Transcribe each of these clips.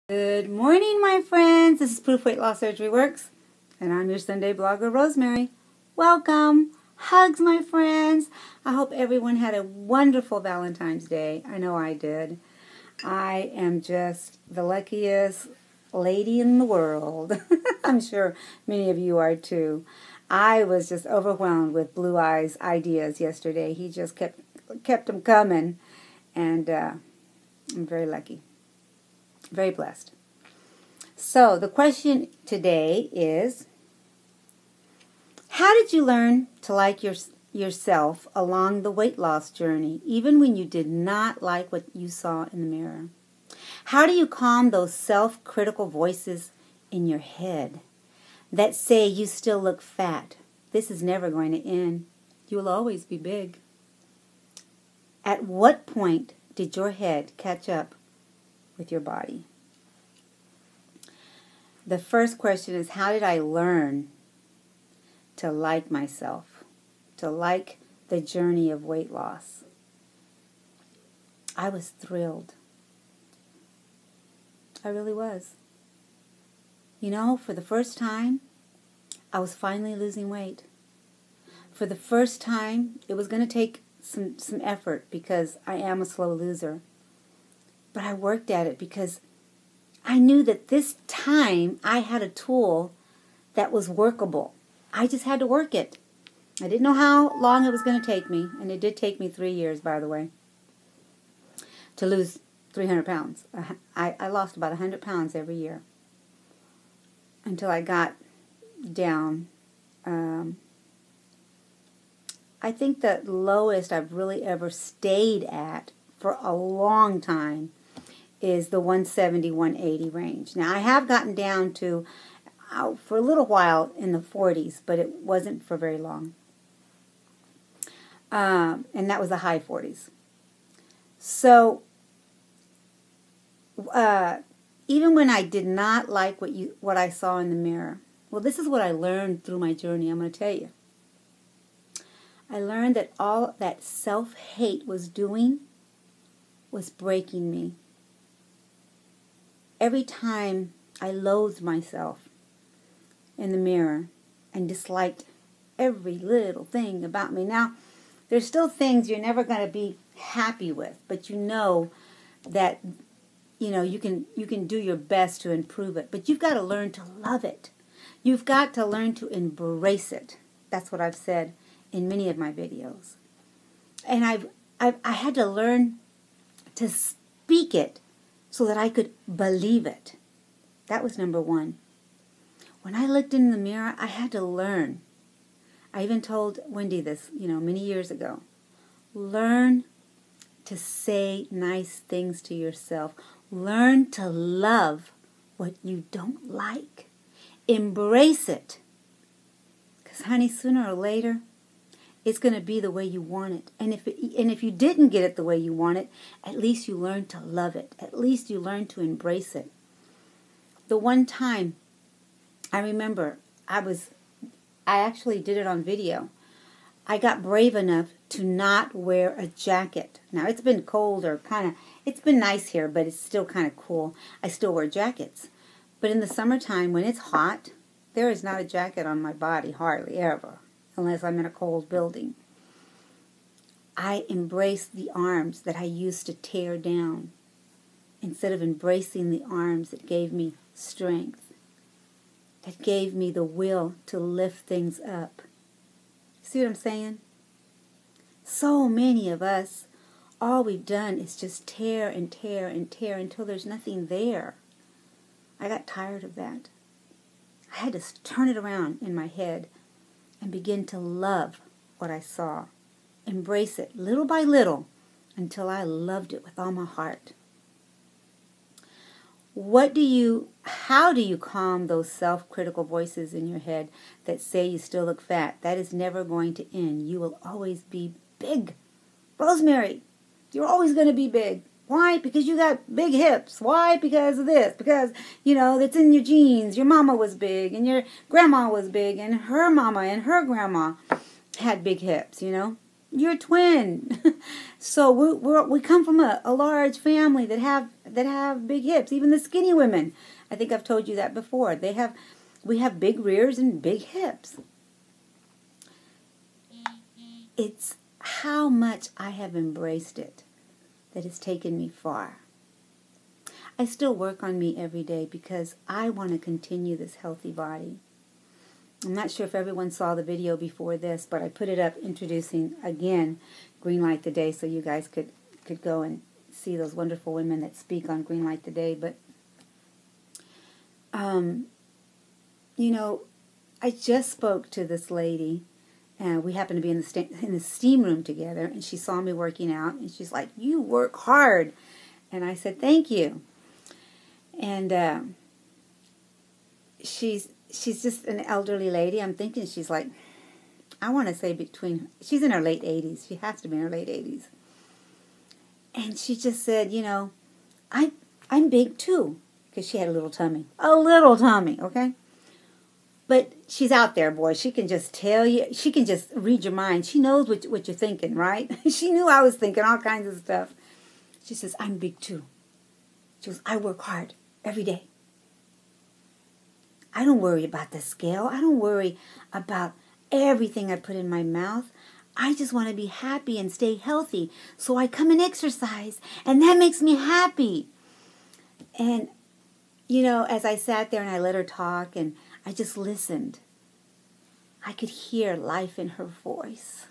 Good morning, my friends. This is Proof Weight Loss Surgery Works, and I'm your Sunday blogger, Rosemary. Welcome. Hugs, my friends. I hope everyone had a wonderful Valentine's Day. I know I did. I am just the luckiest lady in the world. I'm sure many of you are too. I was just overwhelmed with Blue Eye's ideas yesterday. He just kept them coming, and I'm very lucky. Very blessed. So the question today is, how did you learn to like yourself along the weight loss journey, even when you did not like what you saw in the mirror? How do you calm those self-critical voices in your head that say you still look fat? This is never going to end. You will always be big. At what point did your head catch up with your body? The first question is, how did I learn to like myself, to like the journey of weight loss? I was thrilled. I really was. You know, for the first time, I was finally losing weight. For the first time, it was going to take some effort because I am a slow loser. But I worked at it because I knew that this time I had a tool that was workable. I just had to work it. I didn't know how long it was going to take me, and it did take me 3 years, by the way, to lose 300 pounds. I lost about 100 pounds every year until I got down. I think the lowest I've really ever stayed at for a long time is the 170, 180 range. Now, I have gotten down to, for a little while, in the 40s, but it wasn't for very long. And that was the high 40s. So, even when I did not like what I saw in the mirror, well, this is what I learned through my journey, I'm going to tell you. I learned that all that self-hate was doing was breaking me. Every time I loathed myself in the mirror and disliked every little thing about me. Now, there's still things you're never going to be happy with, but you know that you can do your best to improve it. But you've got to learn to love it. You've got to learn to embrace it. That's what I've said in many of my videos. And I had to learn to speak it so that I could believe it. That was number one. When I looked in the mirror, I had to learn. I even told Wendy this, many years ago. Learn to say nice things to yourself. Learn to love what you don't like. Embrace it. Because, honey, sooner or later, it's going to be the way you want it. And if you didn't get it the way you want it, at least you learned to love it. At least you learned to embrace it. The one time, I remember, I actually did it on video. I got brave enough to not wear a jacket. Now, it's been cold or it's been nice here, but it's still kind of cool. I still wear jackets. But in the summertime, when it's hot, there is not a jacket on my body, hardly ever, unless I'm in a cold building. I embraced the arms that I used to tear down instead of embracing the arms that gave me strength, that gave me the will to lift things up. See what I'm saying? So many of us, all we've done is just tear and tear and tear until there's nothing there. I got tired of that. I had to turn it around in my head and begin to love what I saw. Embrace it little by little until I loved it with all my heart. How do you calm those self-critical voices in your head that say you still look fat? That is never going to end. You will always be big. Rosemary, you're always going to be big. Why? Because you got big hips. Why? Because of this. Because, it's in your genes. Your mama was big, and your grandma was big, and her mama and her grandma had big hips, You're a twin. So we come from a large family that have big hips. Even the skinny women. I think I've told you that before. We have big rears and big hips. It's how much I have embraced it that has taken me far. I still work on me every day because I want to continue this healthy body. I'm not sure if everyone saw the video before this, but I put it up introducing, again, Greenlight the Day, so you guys could go and see those wonderful women that speak on Greenlight the Day. But, you know, I just spoke to this lady, and we happened to be in the steam room together, and she saw me working out, and she's like, "You work hard." And I said, "Thank you." And she's just an elderly lady. I'm thinking she's like, I want to say she's in her late 80s. She has to be in her late 80s. And she just said, you know, I'm big too. Because she had a little tummy. A little tummy, okay? But she's out there, boy. She can just tell you. She can just read your mind. She knows what you're thinking, right? She knew I was thinking all kinds of stuff. She says, I'm big too. She goes, I work hard every day. I don't worry about the scale. I don't worry about everything I put in my mouth. I just want to be happy and stay healthy. So I come and exercise, and that makes me happy. And, you know, as I sat there and I let her talk and I just listened, I could hear life in her voice.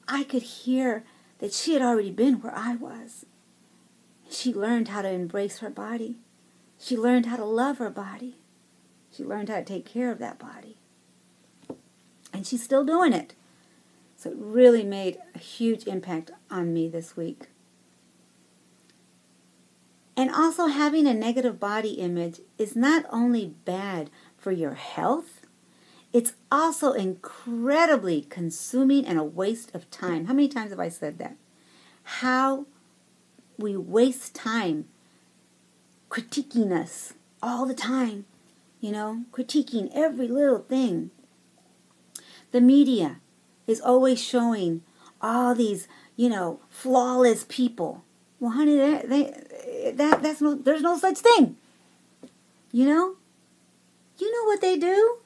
I could hear that she had already been where I was. She learned how to embrace her body. She learned how to love her body. She learned how to take care of that body. And she's still doing it. So it really made a huge impact on me this week. And also, having a negative body image is not only bad for your health, it's also incredibly consuming and a waste of time. How many times have I said that? How we waste time critiquing us all the time. You know, critiquing every little thing. The media is always showing all these, you know, flawless people. Well, honey, there's no such thing. You know what they do?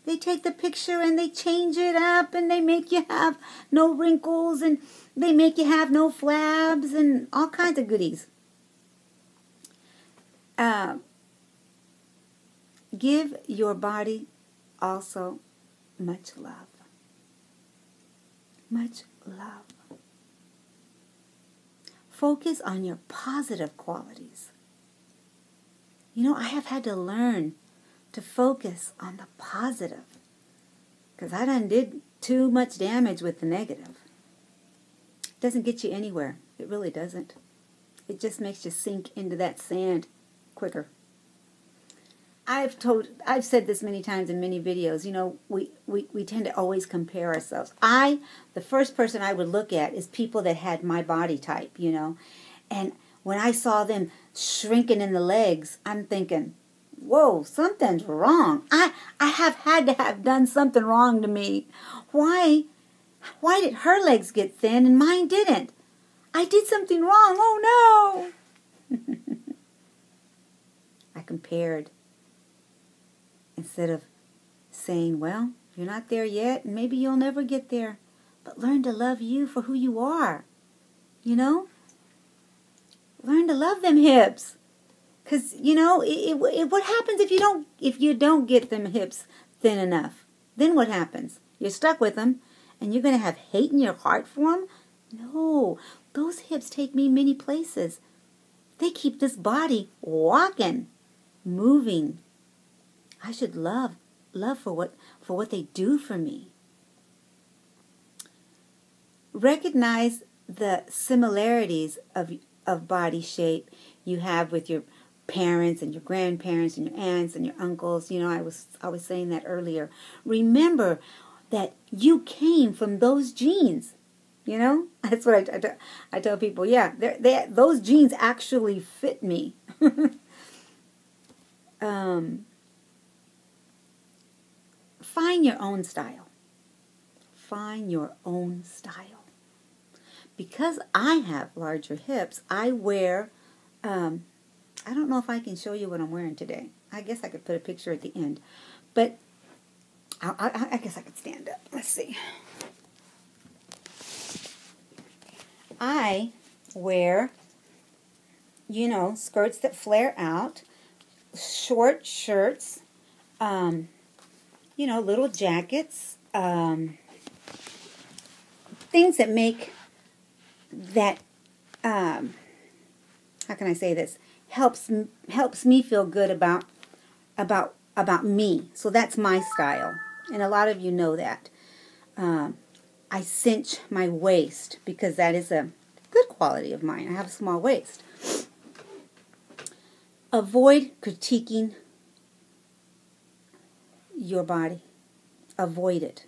They take the picture and they change it up and they make you have no wrinkles and they make you have no flabs and all kinds of goodies. Give your body also much love. Much love. Focus on your positive qualities. You know, I have had to learn to focus on the positive because I done did too much damage with the negative. It doesn't get you anywhere. It really doesn't. It just makes you sink into that sand quicker. I've said this many times in many videos, you know, we tend to always compare ourselves. The first person I would look at is people that had my body type, you know. And when I saw them shrinking in the legs, I'm thinking, whoa, something's wrong. I have had to have done something wrong to me. Why did her legs get thin and mine didn't? I did something wrong. Oh, no. I compared. Instead of saying, well, you're not there yet, and maybe you'll never get there, but learn to love you for who you are. You know? Learn to love them hips. Because, you know, what happens if you don't get them hips thin enough? Then what happens? You're stuck with them, and you're going to have hate in your heart for them? No. Those hips take me many places. They keep this body walking, moving. I should love for what they do for me. Recognize the similarities of body shape you have with your parents and your grandparents and your aunts and your uncles. You know, I was saying that earlier. Remember that you came from those genes. You know, that's what I tell people. Yeah, those genes actually fit me. Find your own style. find your own style. Because I have larger hips, I wear, I don't know if I can show you what I'm wearing today. I guess I could put a picture at the end. But I guess I could stand up. Let's see. I wear, you know, skirts that flare out, short shirts, you know, little jackets, things that make that, how can I say this, helps me feel good about me. So that's my style, and a lot of you know that. I cinch my waist because that is a good quality of mine. I have a small waist. Avoid critiquing your body. Avoid it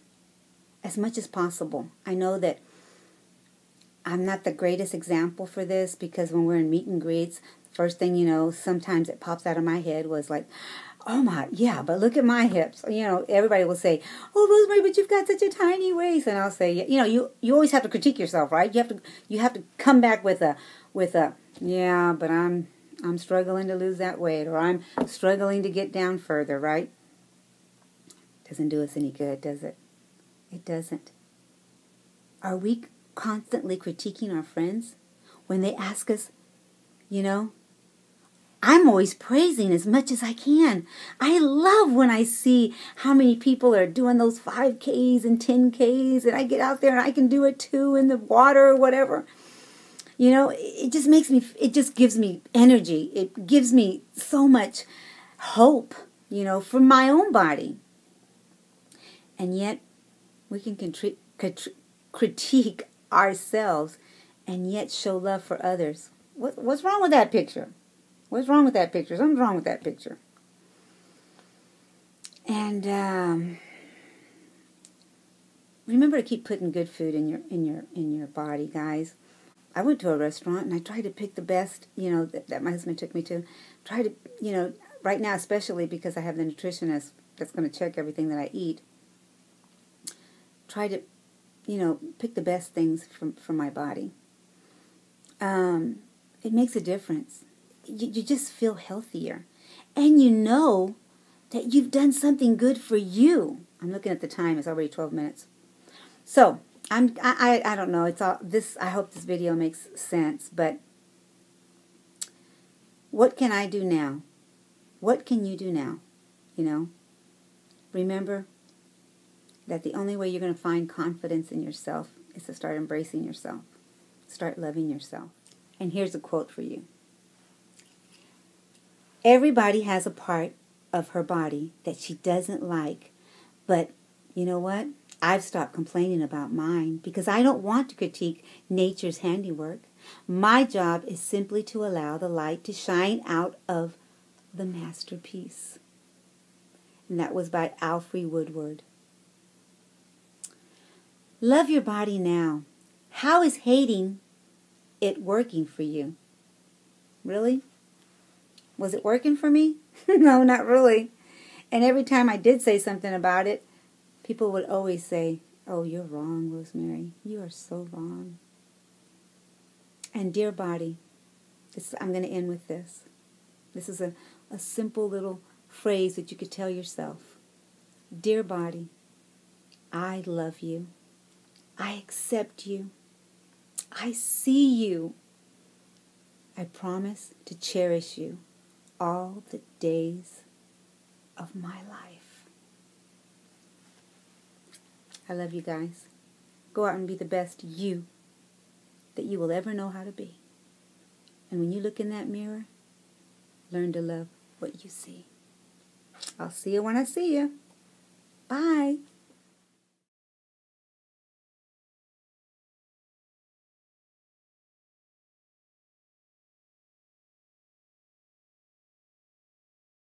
as much as possible. I know that I'm not the greatest example for this because when we're in meet and greets, first thing you know, sometimes it pops out of my head was like, oh my, yeah, but look at my hips. You know, everybody will say, oh, Rosemary, but you've got such a tiny waist. And I'll say, you know, you always have to critique yourself, right? You have to come back with a, yeah, but I'm struggling to lose that weight, or I'm struggling to get down further, right? Doesn't do us any good, does it? It doesn't. Are we constantly critiquing our friends when they ask us, you know? I'm always praising as much as I can. I love when I see how many people are doing those 5Ks and 10Ks, and I get out there and I can do it too in the water or whatever. You know, it just gives me energy. It gives me so much hope, you know, for my own body. And yet, we can critique ourselves and yet show love for others. What's wrong with that picture? What's wrong with that picture? Something's wrong with that picture. And remember to keep putting good food in your body, guys. I went to a restaurant and I tried to pick the best, you know, that my husband took me to. Try to, you know, right now especially because I have the nutritionist that's going to check everything that I eat. Try to, you know, pick the best things from my body. It makes a difference. You just feel healthier. And you know that you've done something good for you. I'm looking at the time. It's already 12 minutes. So, I don't know. It's all this. I hope this video makes sense. But what can I do now? What can you do now? You know? Remember that the only way you're going to find confidence in yourself is to start embracing yourself. Start loving yourself. And here's a quote for you. Everybody has a part of her body that she doesn't like, but you know what? I've stopped complaining about mine because I don't want to critique nature's handiwork. My job is simply to allow the light to shine out of the masterpiece. And that was by Alfred Woodward. Love your body now. How is hating it working for you? Really? Was it working for me? No, not really. And every time I did say something about it, people would always say, oh, you're wrong, Rosemary. You are so wrong. And dear body, I'm going to end with this. This is a simple little phrase that you could tell yourself. Dear body, I love you. I accept you. I see you. I promise to cherish you all the days of my life. I love you guys. Go out and be the best you that you will ever know how to be. And when you look in that mirror, learn to love what you see. I'll see you when I see you. Bye.